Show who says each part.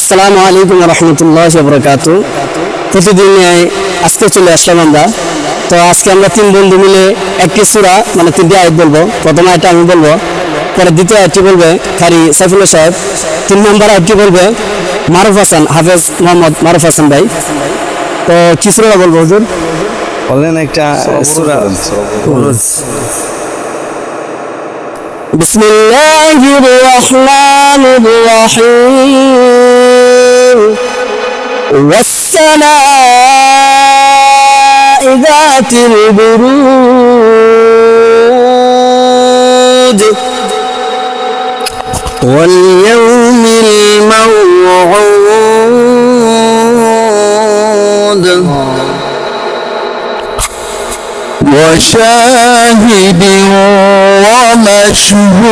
Speaker 1: আসসালামু আলাইকুম রহমতুল্লাহ বরকাত। প্রতিদিন আজকে চলে আসলাম আমরা। তো আজকে আমরা তিন বন্ধু মিলে একটি সূরা মানে তিনটি আয়াত বলবো। প্রথম আয়াতটা আমি বলবো, পরে দ্বিতীয় আয়াতটি বলবে কারি সাইফুল্লাহ সাহেব, 3 নম্বর আয়াতটি বলবে মারুফ হাসান, হাফেজ মোহাম্মদ মারুফ হাসান ভাই। তো কি সূরা বলবো হুজুর?
Speaker 2: বলেন একটা সূরা।
Speaker 1: বিসমিল্লাহির রহমানির রহিম। والسماء ذات البروج واليوم الموعود وشاهد ومشهود